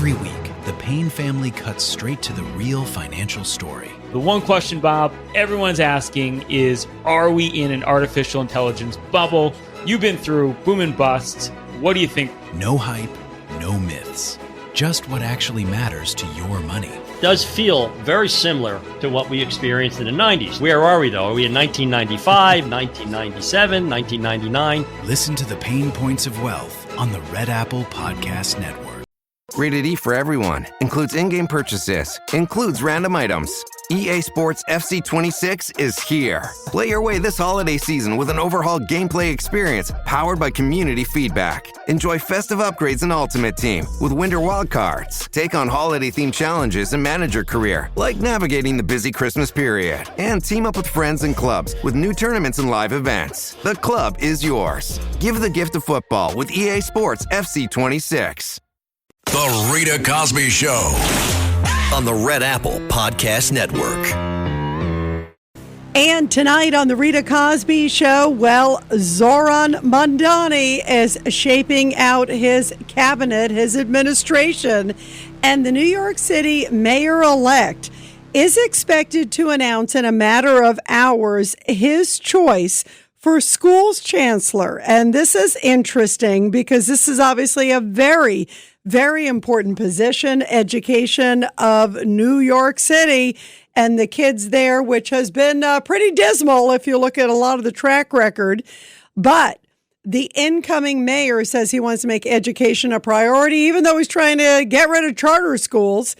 Every week, the Payne family cuts straight to the real financial story. The one question, Bob, everyone's asking is, are we in an artificial intelligence bubble? You've been through boom and bust. What do you think? No hype, no myths. Just what actually matters to your money. Does feel very similar to what we experienced in the 90s. Where are we, though? Are we in 1995, 1997, 1999? Listen to the Pain Points of Wealth on the Red Apple Podcast Network. Rated E for everyone. Includes in-game purchases. Includes random items. EA Sports FC 26 is here. Play your way this holiday season with an overhauled gameplay experience powered by community feedback. Enjoy festive upgrades in Ultimate Team with Winter Wildcards. Take on holiday-themed challenges and manage your career, like navigating the busy Christmas period. And team up with friends and clubs with new tournaments and live events. The club is yours. Give the gift of football with EA Sports FC 26. The Rita Cosby Show on the Red Apple Podcast Network. And tonight on the Rita Cosby Show, well, Zohran Mandani is shaping out his cabinet, his administration, and the New York City mayor-elect is expected to announce in a matter of hours his choice for schools chancellor. And this is interesting because this is obviously a very, very important position, education of New York City and the kids there, which has been pretty dismal if you look at a lot of the track record. But the incoming mayor says he wants to make education a priority, even though he's trying to get rid of charter schools.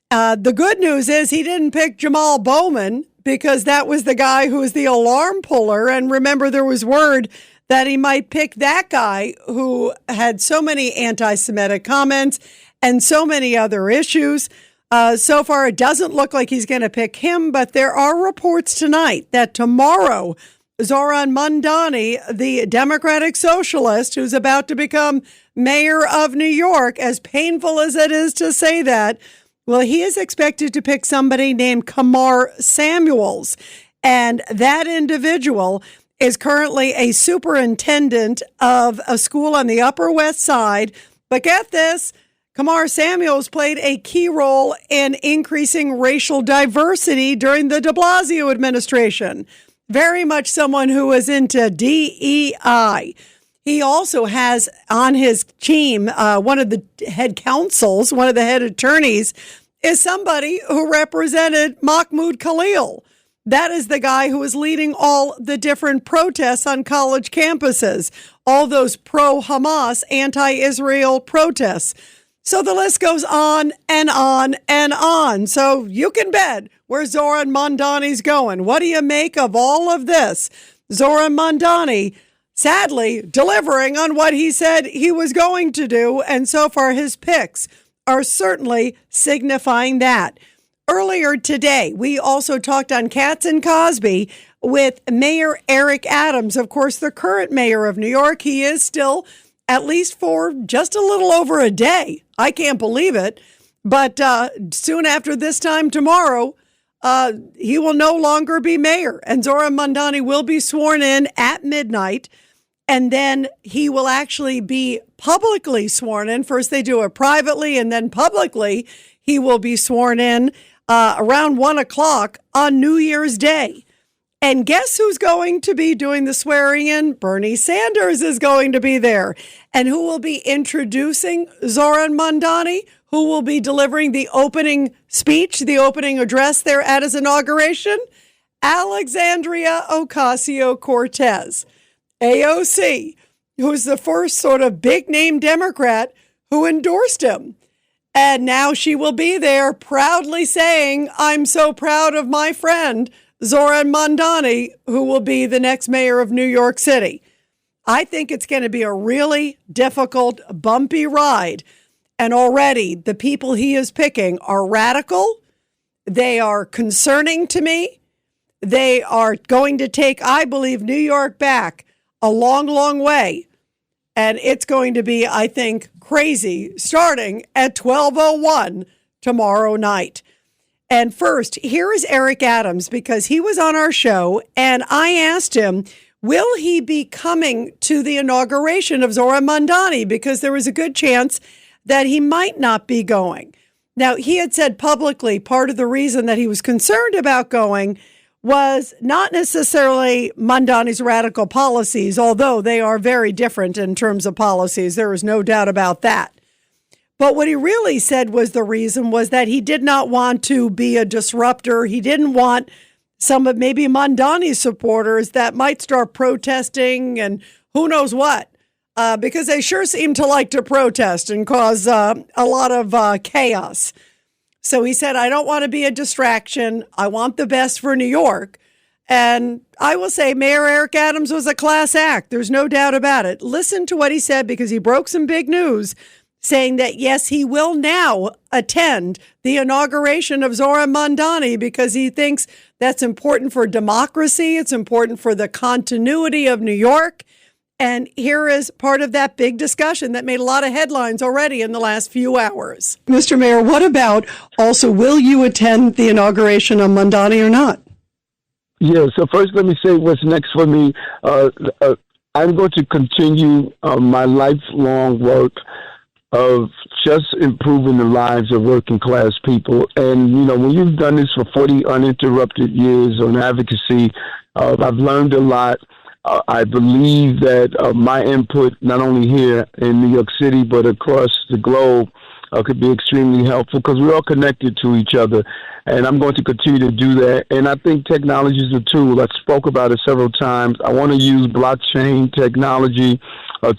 The good news is he didn't pick Jamal Bowman because that was the guy who was the alarm puller. And remember, there was word that he might pick that guy who had so many anti-Semitic comments and so many other issues. So far, it doesn't look like he's going to pick him, but there are reports tonight that tomorrow, Zohran Mandani, the Democratic Socialist, who's about to become mayor of New York, as painful as it is to say that, well, he is expected to pick somebody named Kamar Samuels. And that individual is currently a superintendent of a school on the Upper West Side. But get this, Kamar Samuels played a key role in increasing racial diversity during the de Blasio administration. Very much someone who was into DEI. He also has on his team, one of the head counsels, one of the head attorneys, is somebody who represented Mahmoud Khalil. That is the guy who is leading all the different protests on college campuses, all those pro-Hamas, anti-Israel protests. So the list goes on and on and on. So you can bet where Zohran Mandani's going. What do you make of all of this? Zohran Mandani, sadly, delivering on what he said he was going to do. And so far, his picks are certainly signifying that. Earlier today, we also talked on Katz and Cosby with Mayor Eric Adams, of course, the current mayor of New York. He is still, at least for just a little over a day. I can't believe it. But soon after this time tomorrow, he will no longer be mayor. And Zohran Mandani will be sworn in at midnight. And then he will actually be publicly sworn in. First, they do it privately, and then publicly, he will be sworn in around 1 o'clock on New Year's Day. And guess who's going to be doing the swearing in? Bernie Sanders is going to be there. And who will be introducing Zohran Mandani? Who will be delivering the opening speech, the opening address there at his inauguration? Alexandria Ocasio-Cortez, AOC, who's the first sort of big-name Democrat who endorsed him. And now she will be there proudly saying, I'm so proud of my friend, Zohran Mandani, who will be the next mayor of New York City. I think it's going to be a really difficult, bumpy ride. And already the people he is picking are radical. They are concerning to me. They are going to take, I believe, New York back a long, long way. And it's going to be, I think, crazy starting at 12:01 tomorrow night. And first, here is Eric Adams, because he was on our show and I asked him, will he be coming to the inauguration of Zohran Mandani? Because there was a good chance that he might not be going. Now, he had said publicly part of the reason that he was concerned about going was not necessarily Mandani's radical policies, although they are very different in terms of policies. There is no doubt about that. But what he really said was the reason was that he did not want to be a disruptor. He didn't want some of maybe Mandani's supporters that might start protesting and who knows what, because they sure seem to like to protest and cause a lot of chaos. So he said, I don't want to be a distraction. I want the best for New York. And I will say Mayor Eric Adams was a class act. There's no doubt about it. Listen to what he said, because he broke some big news, saying that, yes, he will now attend the inauguration of Zohran Mandani because he thinks that's important for democracy. It's important for the continuity of New York. And here is part of that big discussion that made a lot of headlines already in the last few hours. Mr. Mayor, what about also, will you attend the inauguration of Mandani or not? Yeah, so first let me say what's next for me. I'm going to continue my lifelong work of just improving the lives of working class people. And, you know, when you've done this for 40 uninterrupted years on advocacy, I've learned a lot. I believe that my input, not only here in New York City, but across the globe, could be extremely helpful because we're all connected to each other. And I'm going to continue to do that. And I think technology is a tool. I spoke about it several times. I want to use blockchain technology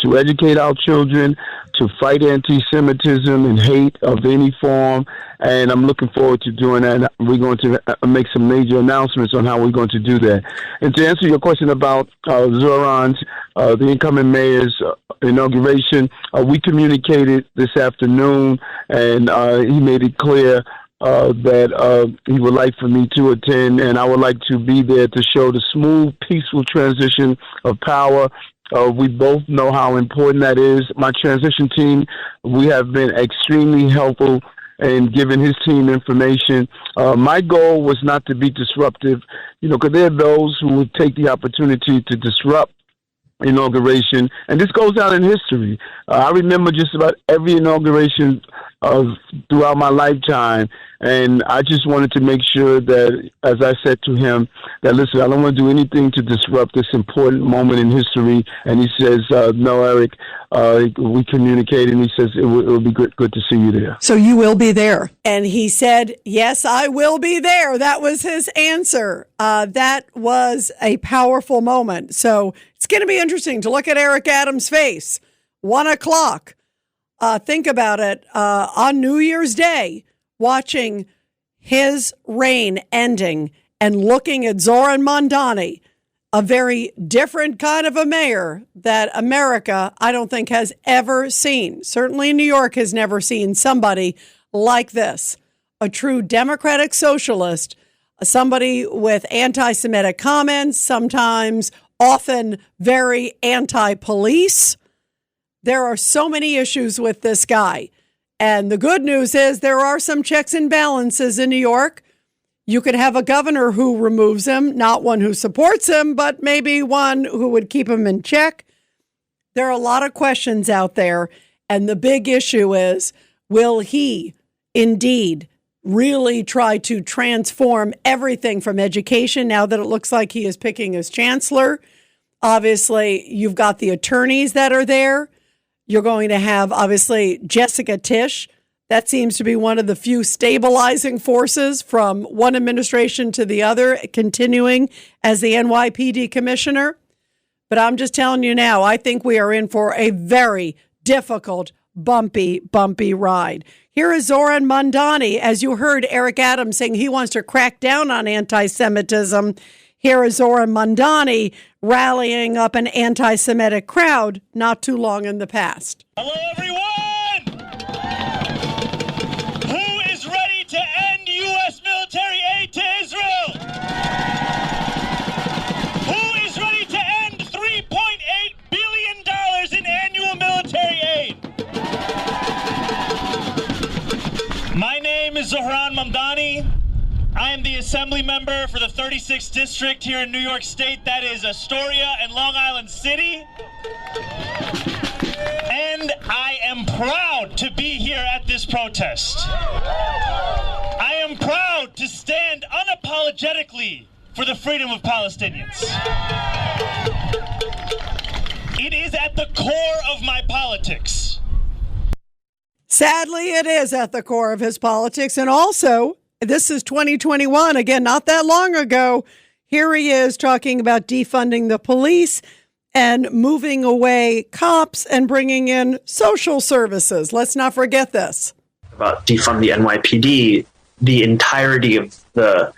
to educate our children, to fight anti-Semitism and hate of any form. And I'm looking forward to doing that. We're going to make some major announcements on how we're going to do that. And to answer your question about Zohran's, the incoming mayor's inauguration, we communicated this afternoon, and he made it clear that he would like for me to attend, and I would like to be there to show the smooth, peaceful transition of power. We both know how important that is. My transition team, we have been extremely helpful in giving his team information. My goal was not to be disruptive, you know, because there are those who would take the opportunity to disrupt inauguration, and this goes down in history. I remember just about every inauguration throughout my lifetime, and I just wanted to make sure that, as I said to him, that listen, I don't want to do anything to disrupt this important moment in history. And he says, no, Eric, we communicated, and he says it will be good to see you there. So you will be there. And he said, yes, I will be there. That was his answer. That was a powerful moment. So it's going to be interesting to look at Eric Adams' face. 1 o'clock. Think about it. On New Year's Day, watching his reign ending and looking at Zohran Mandani, a very different kind of a mayor that America, I don't think, has ever seen. Certainly New York has never seen somebody like this. A true Democratic Socialist, somebody with anti-Semitic comments, sometimes often very anti-police. There are so many issues with this guy. And the good news is there are some checks and balances in New York. You could have a governor who removes him, not one who supports him, but maybe one who would keep him in check. There are a lot of questions out there. And the big issue is, will he indeed really try to transform everything from education now that it looks like he is picking his chancellor? Obviously, you've got the attorneys that are there. You're going to have, obviously, Jessica Tisch. That seems to be one of the few stabilizing forces from one administration to the other, continuing as the NYPD commissioner. But I'm just telling you now, I think we are in for a very difficult, bumpy ride. Here is Zohran Mandani. As you heard Eric Adams saying he wants to crack down on anti-Semitism, here is Zohran Mandani rallying up an anti-Semitic crowd not too long in the past. Hello, everyone! Who is ready to end U.S. military aid to Israel? Who is ready to end $3.8 billion in annual military aid? My name is Zohran Mandani. I am the assembly member for the 36th district here in New York State. That is Astoria and Long Island City. And I am proud to be here at this protest. I am proud to stand unapologetically for the freedom of Palestinians. It is at the core of my politics. Sadly, it is at the core of his politics. And also, this is 2021. Again, not that long ago. Here he is talking about defunding the police and moving away cops and bringing in social services. Let's not forget this. About defund the NYPD, the entirety of the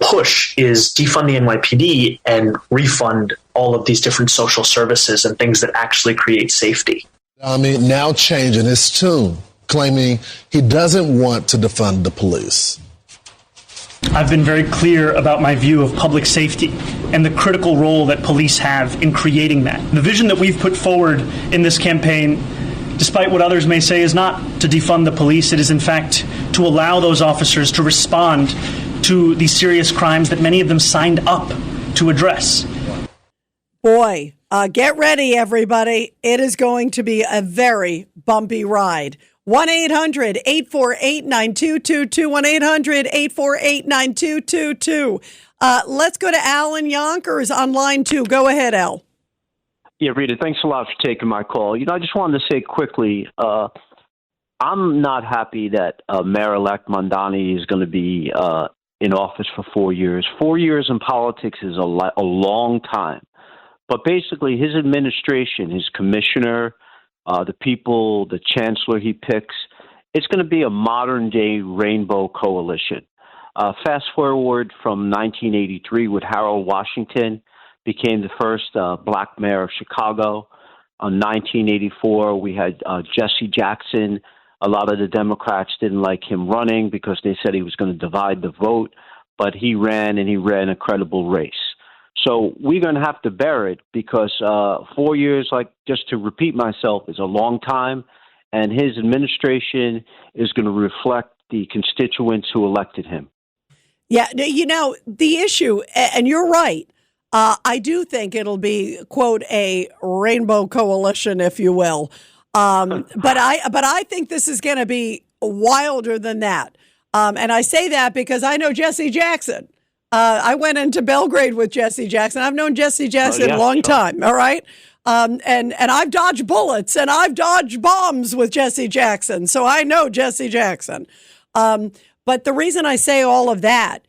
push is defund the NYPD and refund all of these different social services and things that actually create safety. Now changing his tune, claiming he doesn't want to defund the police. I've been very clear about my view of public safety and the critical role that police have in creating that. The vision that we've put forward in this campaign, despite what others may say, is not to defund the police. It is, in fact, to allow those officers to respond to these serious crimes that many of them signed up to address. Boy, get ready, everybody. It is going to be a very bumpy ride. 1-800-848-9222, 1-800-848-9222. Let's go to Al in Yonkers on line 2. Go ahead, Al. Yeah, Rita, thanks a lot for taking my call. I just wanted to say quickly, I'm not happy that Mayor-elect Mandani is going to be in office for 4 years. 4 years in politics is a long time. But basically, his administration, his commissioner, the people, the chancellor he picks, it's going to be a modern-day rainbow coalition. Fast forward from 1983 with Harold Washington, became the first black mayor of Chicago. In 1984, we had Jesse Jackson. A lot of the Democrats didn't like him running because they said he was going to divide the vote, but he ran, and he ran a credible race. So we're going to have to bear it because 4 years, like just to repeat myself, is a long time, and his administration is going to reflect the constituents who elected him. Yeah, the issue, and you're right, I do think it'll be, quote, a rainbow coalition, if you will. But I think this is going to be wilder than that. And I say that because I know Jesse Jackson. I went into Belgrade with Jesse Jackson. I've known Jesse Jackson a long time. All right. And I've dodged bullets and I've dodged bombs with Jesse Jackson. So I know Jesse Jackson. But the reason I say all of that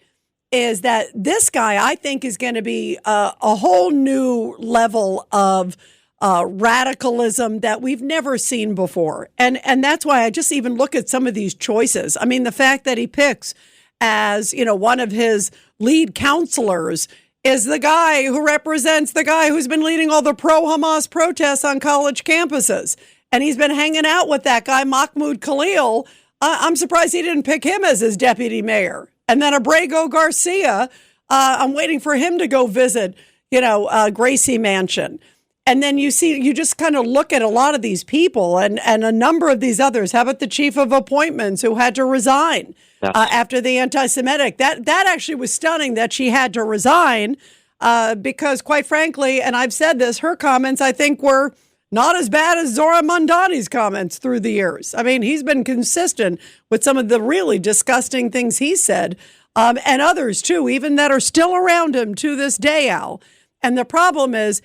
is that this guy, I think, is going to be a whole new level of radicalism that we've never seen before. And that's why I just even look at some of these choices. I mean, the fact that he picks as, one of his lead counselors is the guy who represents the guy who's been leading all the pro-Hamas protests on college campuses. And he's been hanging out with that guy, Mahmoud Khalil. I'm surprised he didn't pick him as his deputy mayor. And then Abrego Garcia, I'm waiting for him to go visit, Gracie Mansion. And then you just kind of look at a lot of these people and a number of these others. How about the chief of appointments who had to resign after the anti-Semitic? That actually was stunning that she had to resign because, quite frankly, and I've said this, her comments, I think, were not as bad as Zohran Mandani's comments through the years. I mean, he's been consistent with some of the really disgusting things he said, and others, too, even that are still around him to this day, Al. And the problem is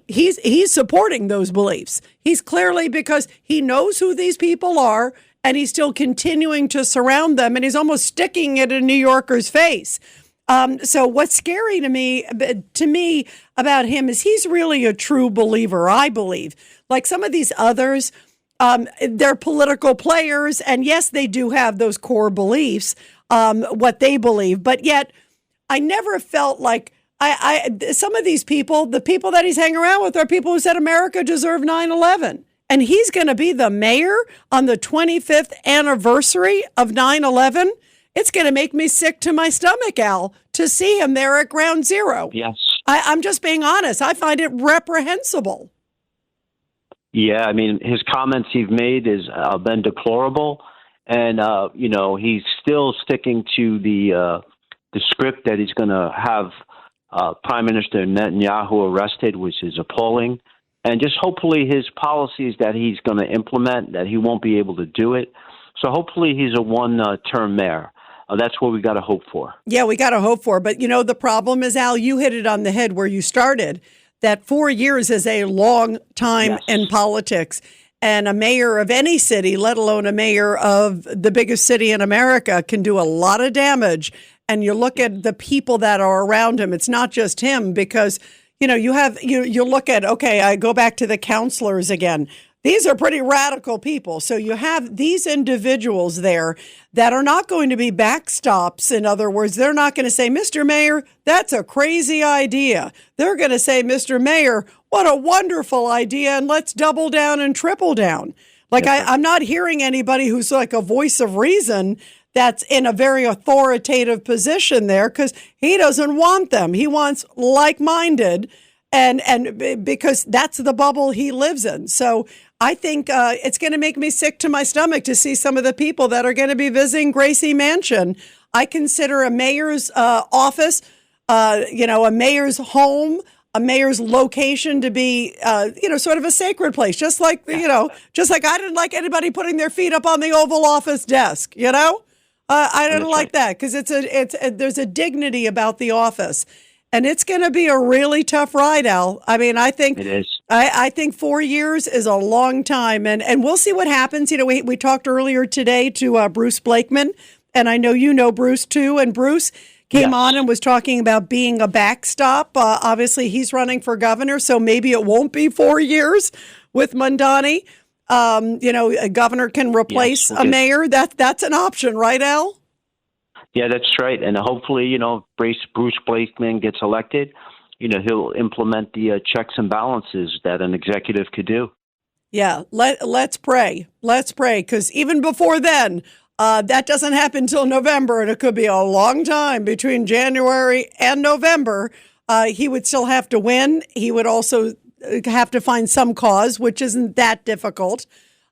he's supporting those beliefs. He's clearly, because he knows who these people are, and he's still continuing to surround them, and he's almost sticking it in New Yorkers' face. So what's scary to me about him is he's really a true believer, I believe. Like some of these others, they're political players, and yes, they do have those core beliefs, what they believe. But yet, I never felt like some of these people, the people that he's hanging around with, are people who said America deserved 9/11. And he's going to be the mayor on the 25th anniversary of 9/11. It's going to make me sick to my stomach, Al, to see him there at ground zero. Yes. I'm just being honest. I find it reprehensible. Yeah, I mean, his comments he's made has been deplorable. And, he's still sticking to the script that he's going to have Prime Minister Netanyahu arrested, which is appalling. and just hopefully his policies that he's going to implement, that he won't be able to do it. So hopefully he's a one-term mayor. That's what we got to hope for. Yeah, we got to hope for. But, the problem is, Al, you hit it on the head where you started, that 4 years is a long time in politics. And a mayor of any city, let alone a mayor of the biggest city in America, can do a lot of damage. And you look at the people that are around him. It's not just him because, you look at, okay, I go back to the counselors again. These are pretty radical people. So you have these individuals there that are not going to be backstops. In other words, they're not going to say, Mr. Mayor, that's a crazy idea. They're going to say, Mr. Mayor, what a wonderful idea, and let's double down and triple down. I'm not hearing anybody who's like a voice of reason that's in a very authoritative position there because he doesn't want them. He wants like-minded, and because that's the bubble he lives in. So I think it's going to make me sick to my stomach to see some of the people that are going to be visiting Gracie Mansion. I consider a mayor's office, a mayor's home, a mayor's location to be, sort of a sacred place. Just like I didn't like anybody putting their feet up on the Oval Office desk. I don't like that because there's a dignity about the office. And it's going to be a really tough ride, Al. I mean, I think it is. I think 4 years is a long time, and we'll see what happens. We talked earlier today to Bruce Blakeman, and I know you know Bruce too. And Bruce came on and was talking about being a backstop. Obviously, he's running for governor, so maybe it won't be 4 years with Mandani. A governor can replace a mayor. That's an option, right, Al? Yeah, that's right. And hopefully, Bruce Blakeman gets elected, he'll implement the checks and balances that an executive could do. Yeah, let's pray. Let's pray, because even before then, that doesn't happen until November, and it could be a long time between January and November. He would still have to win. He would also have to find some cause, which isn't that difficult.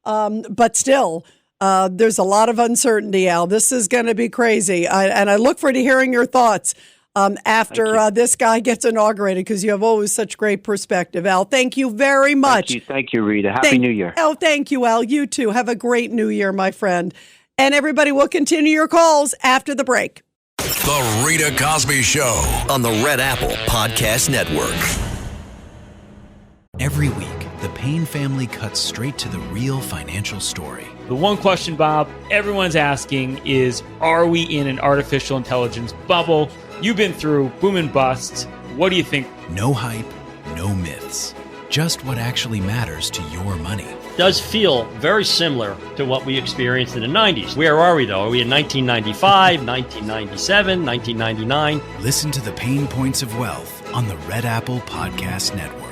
But still, there's a lot of uncertainty, Al. This is going to be crazy. And I look forward to hearing your thoughts after this guy gets inaugurated, because you have always such great perspective, Al. Thank you very much. Thank you, Rita. Happy New Year. Oh, thank you, Al. You too. Have a great New Year, my friend. And everybody will continue your calls after the break. The Rita Cosby Show on the Red Apple Podcast Network. Every week, the Payne family cuts straight to the real financial story. The one question, Bob, everyone's asking is, are we in an artificial intelligence bubble? You've been through boom and bust. What do you think? No hype, no myths. Just what actually matters to your money. Does feel very similar to what we experienced in the 90s. Where are we, though? Are we in 1995, 1997, 1999? Listen to the Pain Points of Wealth on the Red Apple Podcast Network.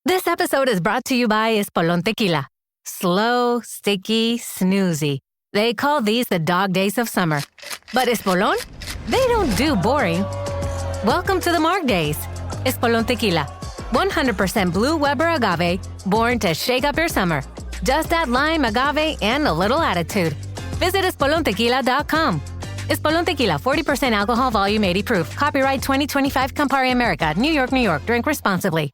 This episode is brought to you by Espolón Tequila. Slow, sticky, snoozy. They call these the dog days of summer. But Espolón? They don't do boring. Welcome to the Marg Days. Espolón Tequila. 100% blue Weber agave, born to shake up your summer. Just add lime, agave, and a little attitude. Visit espolontequila.com. Espolón Tequila, 40% alcohol, volume 80 proof. Copyright 2025, Campari America, New York, New York. Drink responsibly.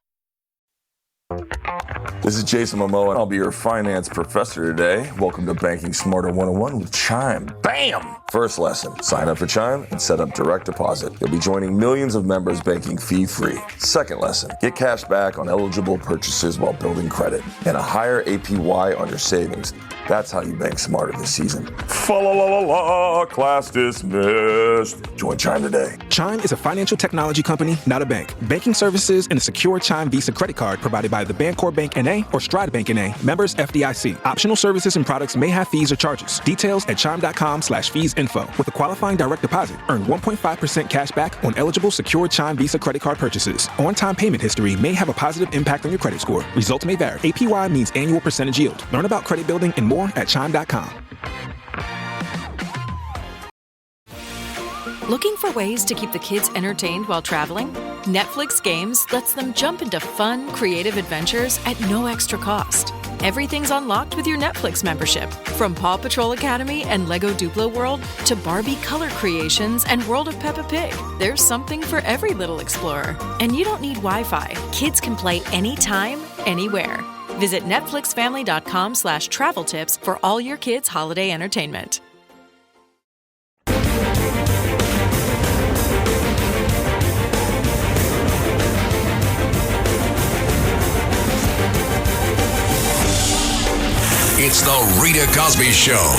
This is Jason Momoa, and I'll be your finance professor today. Welcome to Banking Smarter 101 with Chime. Bam! First lesson, sign up for Chime and set up direct deposit. You'll be joining millions of members banking fee-free. Second lesson, get cash back on eligible purchases while building credit and a higher APY on your savings. That's how you bank smarter this season. Fa-la-la-la-la, class dismissed. Join Chime today. Chime is a financial technology company, not a bank. Banking services and a secure Chime Visa credit card provided by the Bancorp Bank N.A. or Stride Bank N.A. Members FDIC. Optional services and products may have fees or charges. Details at chime.com/feesinfo. With a qualifying direct deposit, earn 1.5% cash back on eligible secure Chime Visa credit card purchases. On-time payment history may have a positive impact on your credit score. Results may vary. APY means annual percentage yield. Learn about credit building and more at chime.com. Looking for ways to keep the kids entertained while traveling? Netflix Games lets them jump into fun, creative adventures at no extra cost. everything's unlocked with your Netflix membership. From Paw Patrol Academy and Lego Duplo World to Barbie color creations and World of Peppa Pig, there's something for every little explorer. And you don't need Wi-Fi. Kids can play anytime, anywhere. Visit netflixfamily.com/travel tips for all your kids' holiday entertainment. It's the Rita Cosby Show.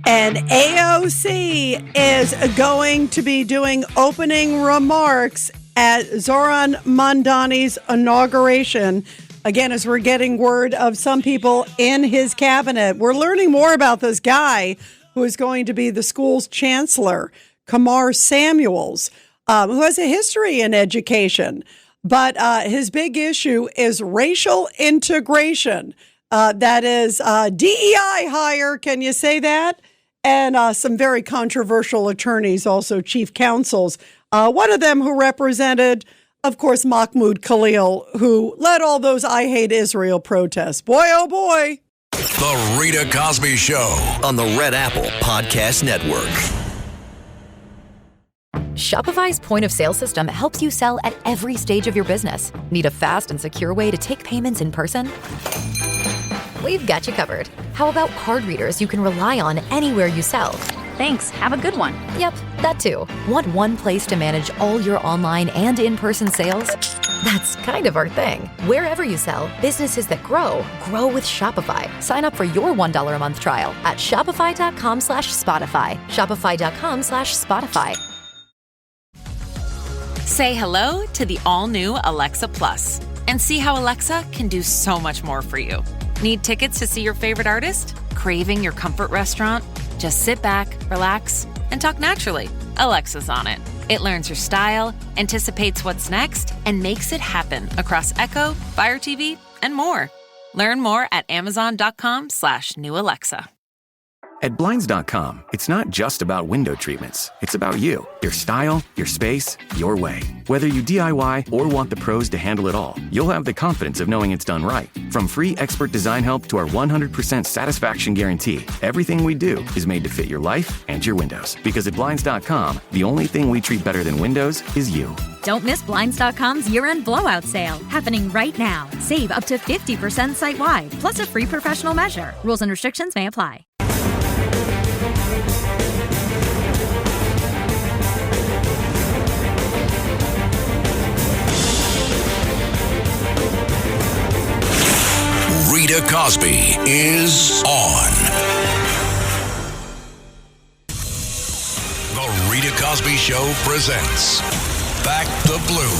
And AOC is going to be doing opening remarks at Zohran Mandani's inauguration. Again, as we're getting word of some people in his cabinet, we're learning more about this guy who is going to be the school's chancellor, Kamar Samuels, who has a history in education. But his big issue is racial integration. That is DEI hire. Can you say that? And some very controversial attorneys, also chief counsels. One of them who represented, of course, Mahmoud Khalil, who led all those I Hate Israel protests. Boy, oh boy. The Rita Cosby Show on the Red Apple Podcast Network. Shopify's point of sale system helps you sell at every stage of your business. Need a fast and secure way to take payments in person? We've got you covered. How about card readers you can rely on anywhere you sell? Thanks. Have a good one. Yep, that too. Want one place to manage all your online and in-person sales? That's kind of our thing. Wherever you sell, businesses that grow with Shopify. Sign up for your $1 a month trial at shopify.com/Spotify. Shopify.com/Spotify. Say hello to the all-new Alexa Plus and see how Alexa can do so much more for you. Need tickets to see your favorite artist? Craving your comfort restaurant? Just sit back, relax, and talk naturally. Alexa's on it. It learns your style, anticipates what's next, and makes it happen across Echo, Fire TV, and more. Learn more at amazon.com/new Alexa. At Blinds.com, it's not just about window treatments. It's about you, your style, your space, your way. Whether you DIY or want the pros to handle it all, you'll have the confidence of knowing it's done right. From free expert design help to our 100% satisfaction guarantee, everything we do is made to fit your life and your windows. Because at Blinds.com, the only thing we treat better than windows is you. Don't miss Blinds.com's year-end blowout sale, happening right now. Save up to 50% site-wide, plus a free professional measure. Rules and restrictions may apply. Rita Cosby is on. The Rita Cosby Show presents Back the Blue.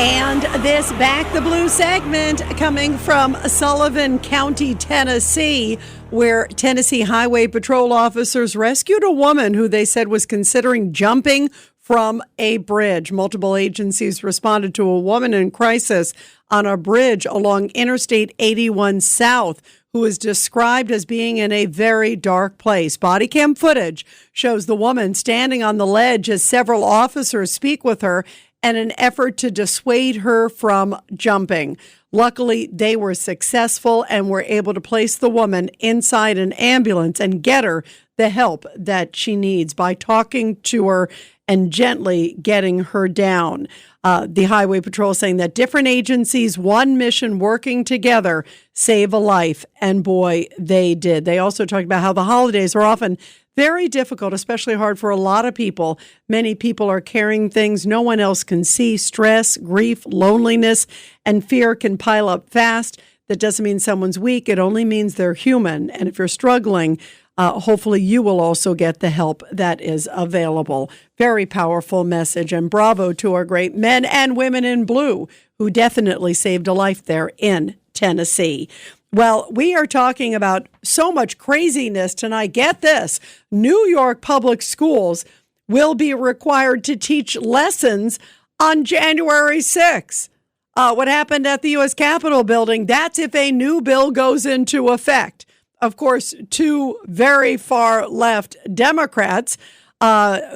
And this Back the Blue segment coming from Sullivan County, Tennessee, where Tennessee Highway Patrol officers rescued a woman who they said was considering jumping from a bridge. Multiple agencies responded to a woman in crisis on a bridge along Interstate 81 South who was described as being in a very dark place. Body cam footage shows the woman standing on the ledge as several officers speak with her in an effort to dissuade her from jumping. Luckily, they were successful and were able to place the woman inside an ambulance and get her the help that she needs by talking to her and gently getting her down. The Highway Patrol saying that different agencies, one mission working together, save a life. And boy, they did. They also talked about how the holidays are often very difficult, especially hard for a lot of people. Many people are carrying things no one else can see. Stress, grief, loneliness, and fear can pile up fast. That doesn't mean someone's weak. It only means they're human. And if you're struggling, hopefully you will also get the help that is available. Very powerful message, and bravo to our great men and women in blue who definitely saved a life there in Tennessee. Well, we are talking about so much craziness tonight. Get this. New York public schools will be required to teach lessons on January 6th. What happened at the U.S. Capitol building, that's if a new bill goes into effect. Of course, two very far left Democrats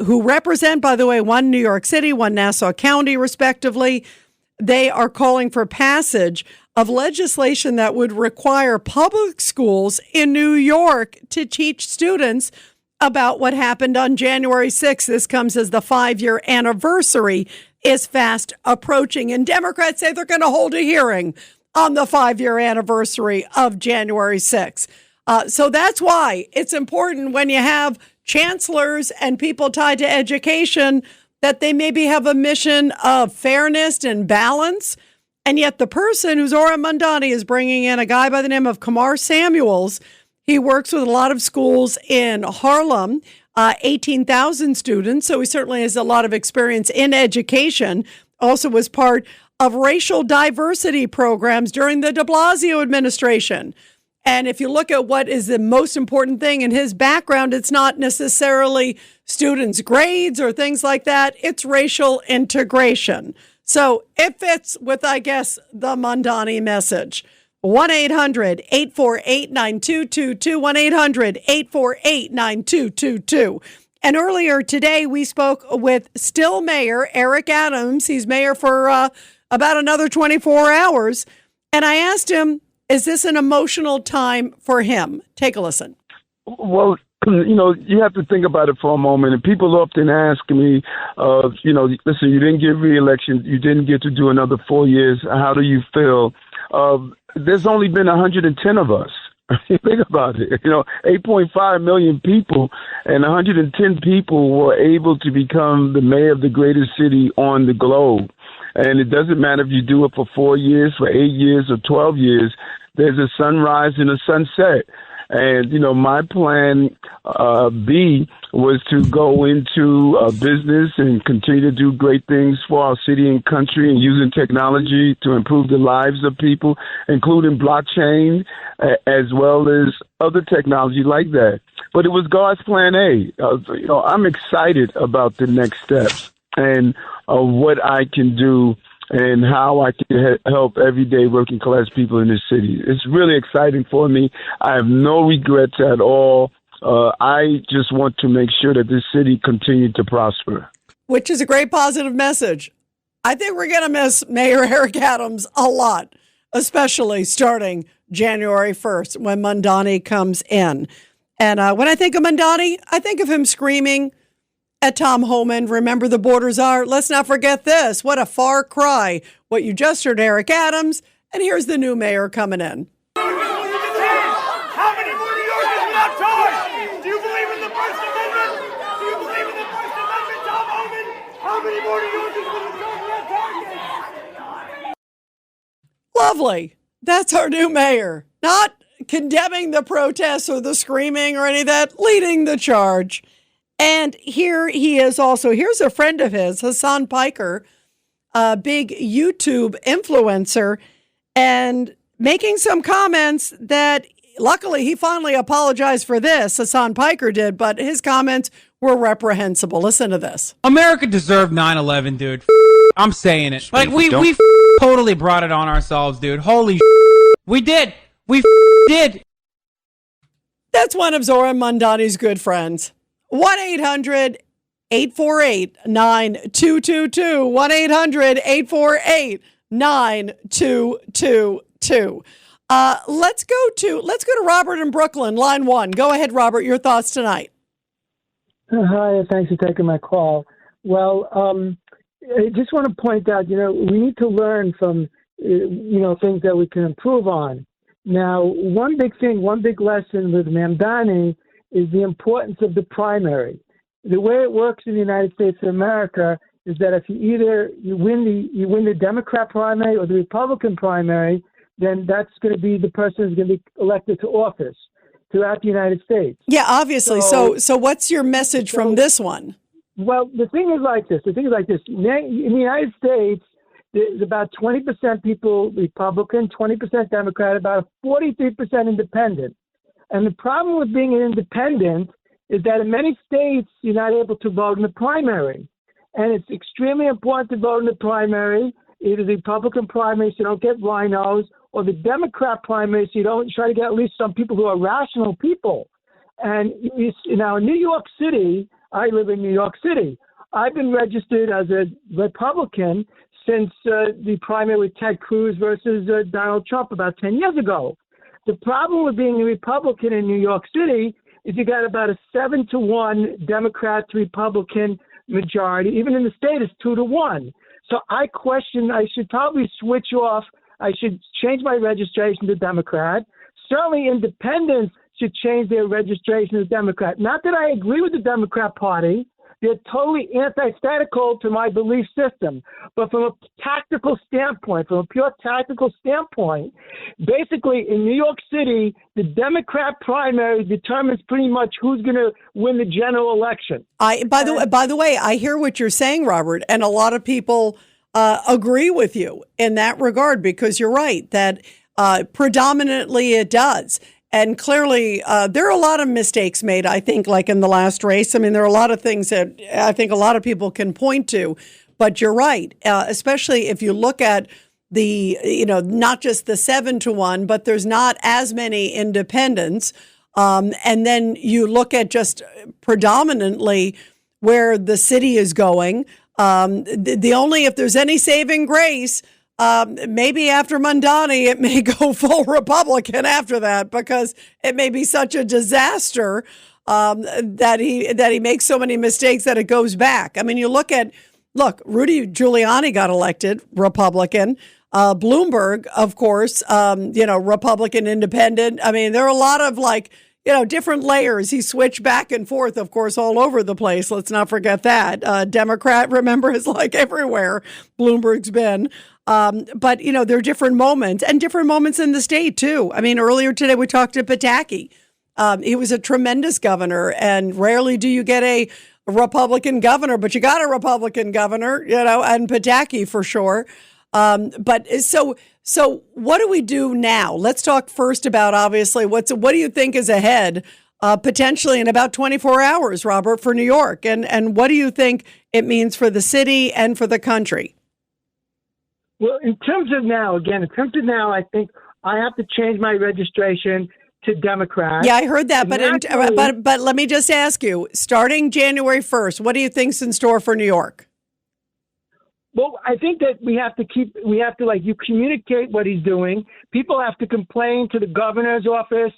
who represent, by the way, one New York City, one Nassau County, respectively. They are calling for passage of legislation that would require public schools in New York to teach students about what happened on January 6th. This comes as the 5-year anniversary is fast approaching. And Democrats say they're going to hold a hearing on the 5-year anniversary of January 6th. So that's why it's important when you have chancellors and people tied to education that they maybe have a mission of fairness and balance. And yet the person who Zohran Mandani is bringing in, a guy by the name of Kamar Samuels, he works with a lot of schools in Harlem, 18,000 students. So he certainly has a lot of experience in education. Also was part of racial diversity programs during the de Blasio administration. And if you look at what is the most important thing in his background, it's not necessarily students' grades or things like that. It's racial integration. So it fits with, I guess, the Mandani message. 1-800-848-9222, 1-800-848-9222. And earlier today, we spoke with still Mayor Eric Adams. He's mayor for about another 24 hours. And I asked him, is this an emotional time for him? Take a listen. Well, you have to think about it for a moment. And people often ask me, listen, you didn't get reelection. You didn't get to do another 4 years. How do you feel? There's only been 110 of us. Think about it. 8.5 million people and 110 people were able to become the mayor of the greatest city on the globe. And it doesn't matter if you do it for 4 years, for 8 years, or 12 years. There's a sunrise and a sunset. And, my plan B was to go into business and continue to do great things for our city and country and using technology to improve the lives of people, including blockchain, as well as other technology like that. But it was God's plan A. I'm excited about the next steps and what I can do and how I can help everyday working class people in this city. It's really exciting for me. I have no regrets at all. I just want to make sure that this city continues to prosper. Which is a great positive message. I think we're going to miss Mayor Eric Adams a lot, especially starting January 1st when Mandani comes in. And when I think of Mandani, I think of him screaming at Tom Homan, remember the borders are. Let's not forget this. What a far cry. What you just heard, Eric Adams, and here's the new mayor coming in. How many more New Yorkers without charge? Do you believe in the First Amendment? Do you believe in the First Amendment, Tom Homan? How many more New Yorkers without charge? Lovely. That's our new mayor. Not condemning the protests or the screaming or any of that, leading the charge. And here he is also. Here's a friend of his, Hassan Piker, a big YouTube influencer, and making some comments that luckily he finally apologized for this. Hassan Piker did, but his comments were reprehensible. Listen to this. America deserved 9/11, dude. I'm saying it. Like, we totally brought it on ourselves, dude. Holy we did. We did. That's one of Zohran Mandani's good friends. 1-800-848-9222. 1-800-848-9222. Let's go to Robert in Brooklyn, line 1. Go ahead, Robert. Your thoughts tonight. Hi, thanks for taking my call. Well, I just want to point out, we need to learn from, things that we can improve on. Now, one big lesson with Mandani is the importance of the primary. The way it works in the United States of America is that if you win the Democrat primary or the Republican primary, then that's going to be the person who's going to be elected to office throughout the United States. Yeah, obviously. So what's your message from this one? Well, the thing is like this. In the United States, there's about 20% people Republican, 20% Democrat, about 43% independent. And the problem with being an independent is that in many states, you're not able to vote in the primary. And it's extremely important to vote in the primary, either the Republican primary so you don't get rhinos, or the Democrat primary so you don't try to get at least some people who are rational people. And in New York City, I live in New York City. I've been registered as a Republican since the primary with Ted Cruz versus Donald Trump about 10 years ago. The problem with being a Republican in New York City is you got about a 7-1 Democrat to Republican majority. Even in the state, it's 2-1. So I question, I should probably switch off. I should change my registration to Democrat. Certainly independents should change their registration to Democrat. Not that I agree with the Democrat Party. They're totally antithetical to my belief system. But from a tactical standpoint, from a pure tactical standpoint, basically in New York City, the Democrat primary determines pretty much who's going to win the general election. By the way, I hear what you're saying, Robert, and a lot of people agree with you in that regard, because you're right that predominantly it does. And clearly, there are a lot of mistakes made, I think, like in the last race. I mean, there are a lot of things that I think a lot of people can point to. But you're right, especially if you look at the, not just the 7-1, but there's not as many independents. And then you look at just predominantly where the city is going. The only, if there's any saving grace, maybe after Mandani, it may go full Republican after that, because it may be such a disaster that he makes so many mistakes that it goes back. I mean, look, Rudy Giuliani got elected Republican. Bloomberg, of course, Republican independent. I mean, there are a lot of different layers. He switched back and forth, of course, all over the place. Let's not forget that. Democrat, remember, is like everywhere Bloomberg's been. But, there are different moments in the state, too. I mean, earlier today, we talked to Pataki. He was a tremendous governor, and rarely do you get a Republican governor, but you got a Republican governor, and Pataki for sure. But so what do we do now? Let's talk first about, obviously, what do you think is ahead potentially in about 24 hours, Robert, for New York? And what do you think it means for the city and for the country? Well, in terms of now, I think I have to change my registration to Democrat. Yeah, I heard that. But let me just ask you, starting January 1st, what do you think's in store for New York? Well, I think that we have to you communicate what he's doing. People have to complain to the governor's office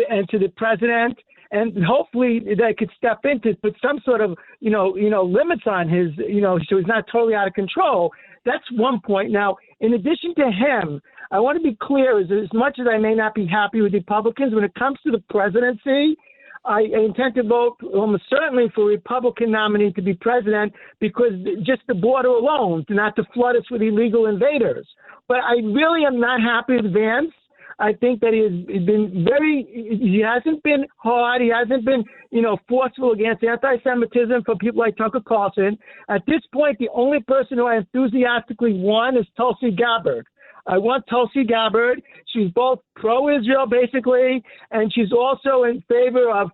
and to the president, and hopefully they could step in to put some sort of, limits on his, so he's not totally out of control. That's one point. Now, in addition to him, I want to be clear, as much as I may not be happy with Republicans, when it comes to the presidency, I intend to vote almost certainly for a Republican nominee to be president, because just the border alone, not to flood us with illegal invaders. But I really am not happy with Vance. I think that he hasn't been hard. He hasn't been, forceful against anti-Semitism for people like Tucker Carlson. At this point, the only person who I enthusiastically want is Tulsi Gabbard. I want Tulsi Gabbard. She's both pro-Israel, basically, and she's also in favor of,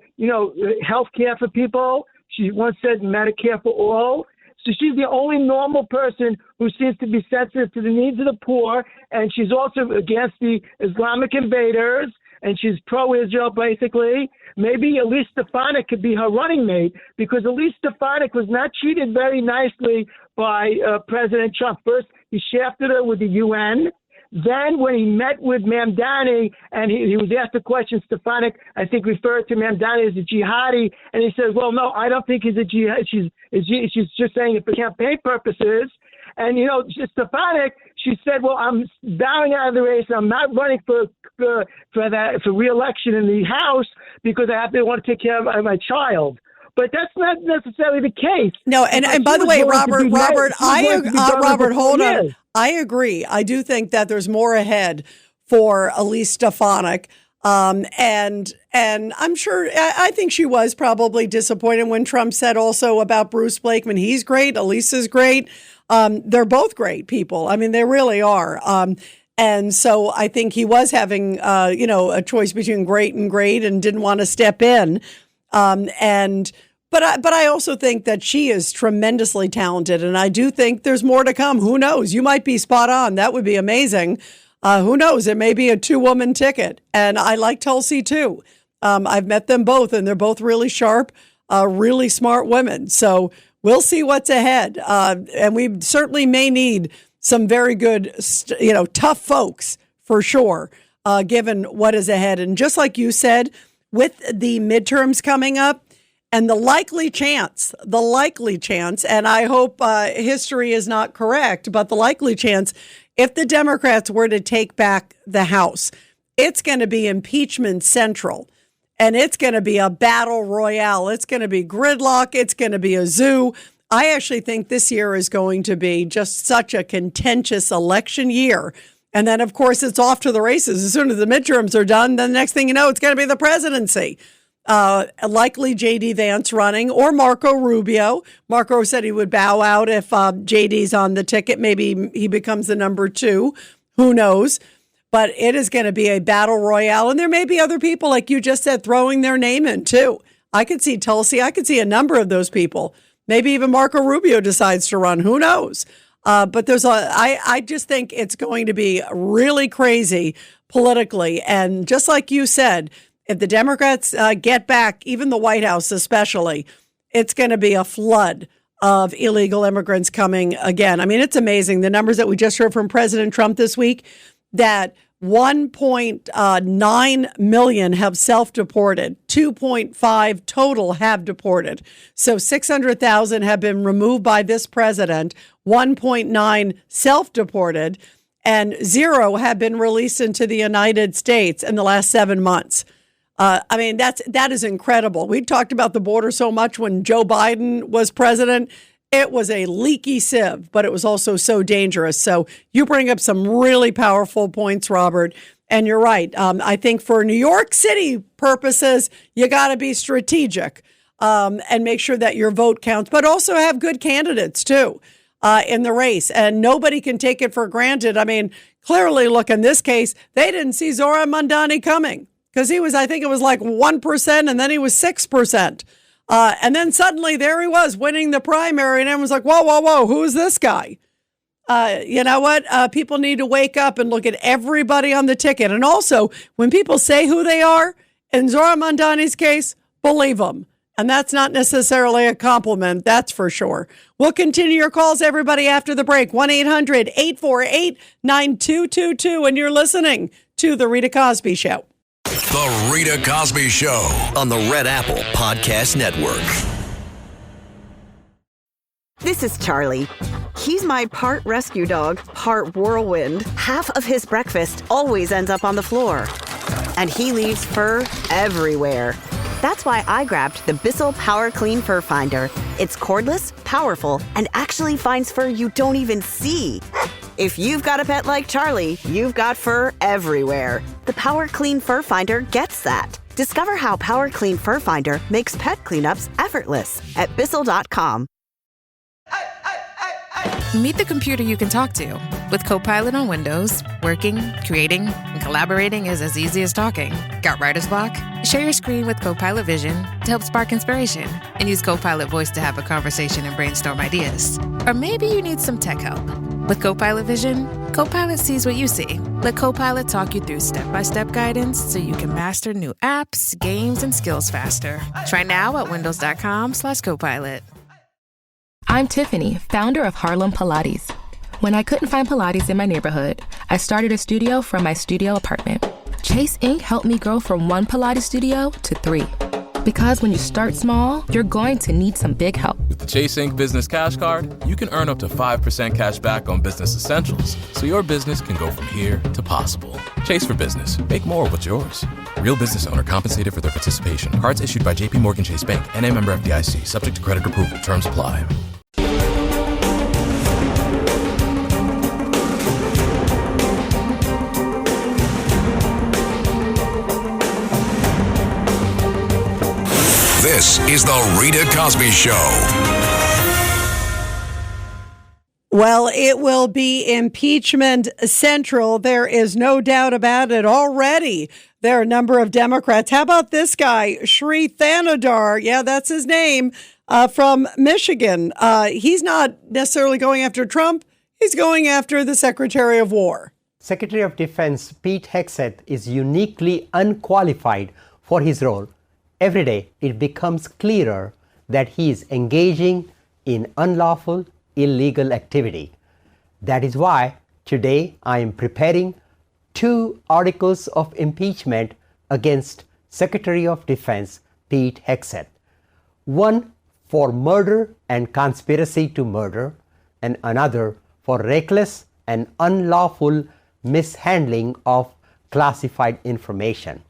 health care for people. She once said Medicare for all. So she's the only normal person who seems to be sensitive to the needs of the poor, and she's also against the Islamic invaders, and she's pro-Israel, basically. Maybe Elise Stefanik could be her running mate, because Elise Stefanik was not treated very nicely by President Trump. First, he shafted her with the UN. Then when he met with Mamdani and he was asked the question, Stefanik, I think, referred to Mamdani as a jihadi. And he says, well, no, I don't think he's a jihadi. She's just saying it for campaign purposes. And, Stefanik, she said, well, I'm bowing out of the race. I'm not running for re-election in the House because I want to take care of my child. But that's not necessarily the case. No, and by the way, Robert, hold on. I agree. I do think that there's more ahead for Elise Stefanik. And I'm sure, I think she was probably disappointed when Trump said also about Bruce Blakeman. He's great. Elise is great. They're both great people. I mean, they really are. And so I think he was having, a choice between great and didn't want to step in. But I also think that she is tremendously talented, and I do think there's more to come. Who knows? You might be spot on. That would be amazing. Who knows? It may be a 2-woman ticket, and I like Tulsi too. I've met them both, and they're both really sharp. really smart women. So we'll see what's ahead. And we certainly may need some very good, tough folks for sure, given what is ahead. And just like you said, with the midterms coming up and the likely chance, and I hope history is not correct, but the likely chance, if the Democrats were to take back the House, it's going to be impeachment central. And it's going to be a battle royale. It's going to be gridlock. It's going to be a zoo. I actually think this year is going to be just such a contentious election year. And then, of course, it's off to the races. As soon as the midterms are done, then the next thing you know, it's going to be the presidency. Likely J.D. Vance running or Marco Rubio. Marco said he would bow out if J.D.'s on the ticket. Maybe he becomes the number 2. Who knows? But it is going to be a battle royale. And there may be other people, like you just said, throwing their name in, too. I could see Tulsi. I could see a number of those people. Maybe even Marco Rubio decides to run. Who knows? But I just think it's going to be really crazy politically. And just like you said, if the Democrats get back, even the White House especially, it's going to be a flood of illegal immigrants coming again. I mean, it's amazing. The numbers that we just heard from President Trump this week, that 1.9 million have self-deported, 2.5 total have deported. So 600,000 have been removed by this president, 1.9 self-deported, and 0 have been released into the United States in the last 7 months. I mean, that is incredible. We talked about the border so much when Joe Biden was president. It was a leaky sieve, but it was also so dangerous. So you bring up some really powerful points, Robert, and you're right. I think for New York City purposes, you got to be strategic and make sure that your vote counts, but also have good candidates, too, in the race. And nobody can take it for granted. I mean, clearly, look, in this case, they didn't see Zohran Mandani coming because he was, I think it was like 1%, and then he was 6%. And then suddenly there he was winning the primary, and everyone's like, whoa, who is this guy? You know what? People need to wake up and look at everybody on the ticket. And also, when people say who they are, in Zohran Mandani's case, believe them. And that's not necessarily a compliment, that's for sure. We'll continue your calls, everybody, after the break. 1-800-848-9222. And you're listening to The Rita Cosby Show. The Rita Cosby Show on the Red Apple Podcast Network. This is Charlie. He's my part rescue dog, part whirlwind. Half of his breakfast always ends up on the floor. And he leaves fur everywhere. That's why I grabbed the Bissell Power Clean Fur Finder. It's cordless, powerful, and actually finds fur you don't even see. If you've got a pet like Charlie, you've got fur everywhere. The Power Clean Fur Finder gets that. Discover how Power Clean Fur Finder makes pet cleanups effortless at Bissell.com. Meet the computer you can talk to. With Copilot on Windows, working, creating, and collaborating is as easy as talking. Got writer's block? Share your screen with Copilot Vision to help spark inspiration, and use Copilot Voice to have a conversation and brainstorm ideas. Or maybe you need some tech help. With Copilot Vision, Copilot sees what you see. Let Copilot talk you through step-by-step guidance so you can master new apps, games, and skills faster. Try now at windows.com/Copilot. I'm Tiffany, founder of Harlem Pilates. When I couldn't find Pilates in my neighborhood, I started a studio from my studio apartment. Chase Inc. helped me grow from 1 Pilates studio to 3. Because when you start small, you're going to need some big help. With the Chase Inc. Business Cash Card, you can earn up to 5% cash back on business essentials, so your business can go from here to possible. Chase for business. Make more of what's yours. Real business owner compensated for their participation. Cards issued by J.P. Morgan Chase Bank, N.A. member FDIC. Subject to credit approval. Terms apply. This is the Rita Cosby Show. Well, it will be impeachment central. There is no doubt about it. Already, there are a number of Democrats. How about this guy, Sri Thanadar? Yeah, that's his name, from Michigan. He's not necessarily going after Trump. He's going after the Secretary of War. Secretary of Defense Pete Hegseth is uniquely unqualified for his role. Every day, it becomes clearer that he is engaging in unlawful, illegal activity. That is why today I am preparing 2 articles of impeachment against Secretary of Defense Pete Hegseth. One for murder and conspiracy to murder, and another for reckless and unlawful mishandling of classified information.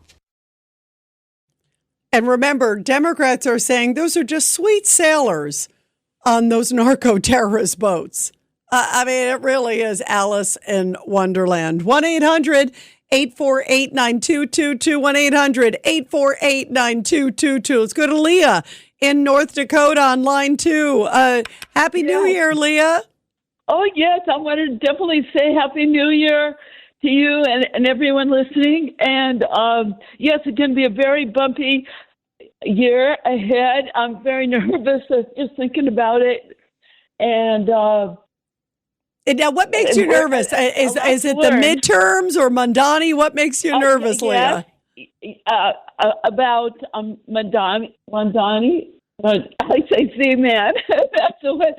And remember, Democrats are saying those are just sweet sailors on those narco-terrorist boats. I mean, it really is Alice in Wonderland. 1-800-848-9222, 1-800-848-9222. Let's go to Leah in North Dakota on line 2. Happy New Year, Leah. Oh, yes. I want to definitely say Happy New Year to you and everyone listening. And yes, it's going to be a very bumpy year ahead. I'm very nervous just thinking about it. And now, what makes you nervous? Is it the midterms or Mandani? What makes you nervous, Leah? About Mandani. I say Z-Man. That's the way.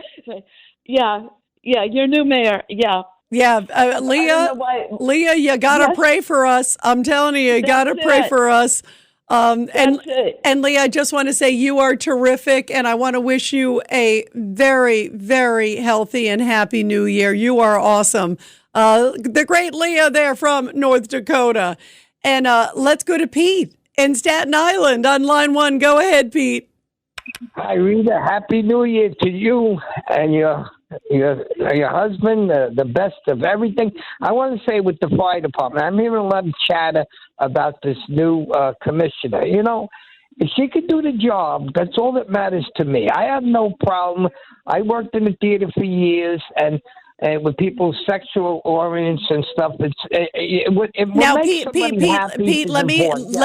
Yeah, your new mayor. Yeah. Yeah, Leah, you got to pray for us. I'm telling you, you got to pray for us. And Leah, I just want to say you are terrific, and I want to wish you a very, very healthy and happy New Year. You are awesome. The great Leah there from North Dakota. And let's go to Pete in Staten Island on line 1. Go ahead, Pete. Hi, Rita. Happy New Year to you and your husband, the best of everything. I want to say with the fire department, I'm hearing a lot of chatter about this new commissioner. You know, if she could do the job, that's all that matters to me. I have no problem. I worked in the theater for years, and with people's sexual orients and stuff, now, Pete, let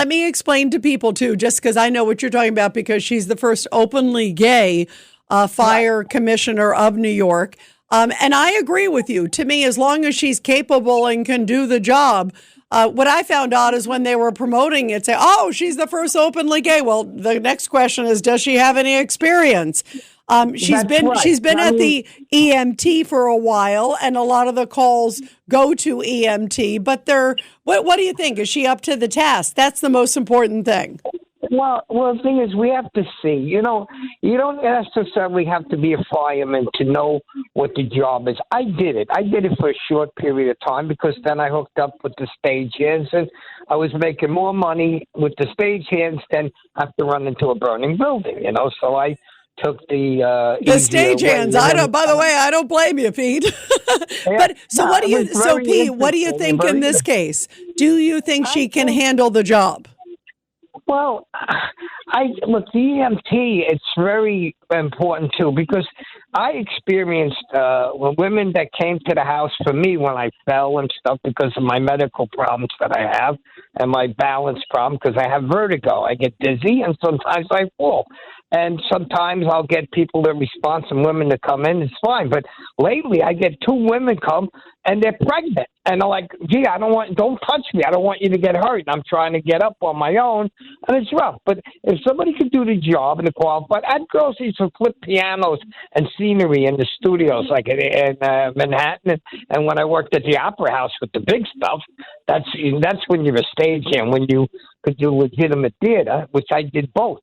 me explain to people too, just because I know what you're talking about, because she's the first openly gay fire commissioner of New York. And I agree with you. To me, as long as she's capable and can do the job, what I found out is when they were promoting it, say, oh, she's the first openly gay. Well, the next question is, does she have any experience? She's been at the EMT for a while, and a lot of the calls go to EMT. But what do you think? Is she up to the task? That's the most important thing. Well, the thing is, we have to see. You know, you don't necessarily have to be a fireman to know what the job is. I did it. I did it for a short period of time, because then I hooked up with the stagehands, and I was making more money with the stagehands than have to run into a burning building. You know, so I took the stagehands. By the way, I don't blame you, Pete. But Pete, what do you think in this case? Do you think she can handle the job? Well, look, the EMT, it's very important too, because I experienced women that came to the house for me when I fell and stuff because of my medical problems that I have and my balance problem, because I have vertigo. I get dizzy and sometimes I fall. And sometimes I'll get people that respond, some women that come in, it's fine. But lately I get 2 women come and they're pregnant. And they're like, gee, don't touch me. I don't want you to get hurt. And I'm trying to get up on my own. And it's rough. But if somebody could do the job and the qualified, I had girls who used to flip pianos and scenery in the studios, like in Manhattan. And when I worked at the Opera House with the big stuff, that's when you're a stagehand, when you could do legitimate theater, which I did both.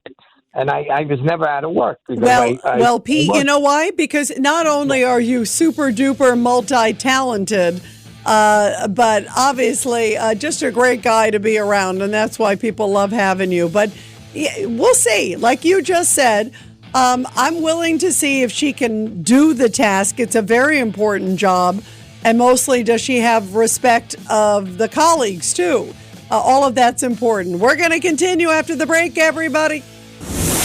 And I was never out of work. Well, Pete, you know why? Because not only are you super duper multi-talented, but obviously just a great guy to be around. And that's why people love having you. But we'll see. Like you just said, I'm willing to see if she can do the task. It's a very important job. And mostly, does she have respect of the colleagues, too? All of that's important. We're going to continue after the break, everybody.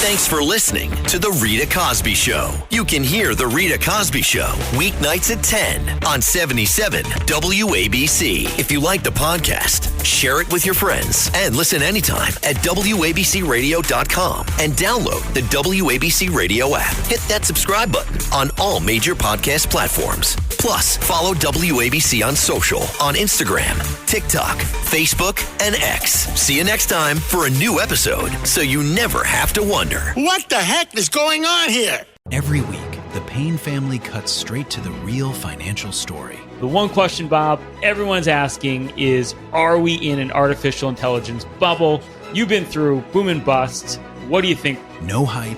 Thanks for listening to The Rita Cosby Show. You can hear The Rita Cosby Show weeknights at 10 on 77 WABC. If you like the podcast, share it with your friends and listen anytime at WABCRadio.com and download the WABC Radio app. Hit that subscribe button on all major podcast platforms. Plus, follow WABC on social on Instagram TikTok, Facebook, and X. See you next time for a new episode so you never have to wonder. What the heck is going on here? Every week, the Payne family cuts straight to the real financial story. The one question, Bob, everyone's asking is, are we in an artificial intelligence bubble? You've been through boom and bust. What do you think? No hype,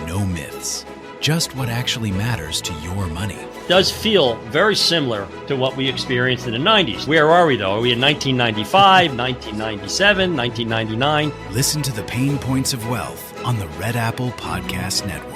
no myths. Just what actually matters to your money. Does feel very similar to what we experienced in the 90s. Where are we, though? Are we in 1995, 1997, 1999? Listen to the Pain Points of Wealth on the Red Apple Podcast Network.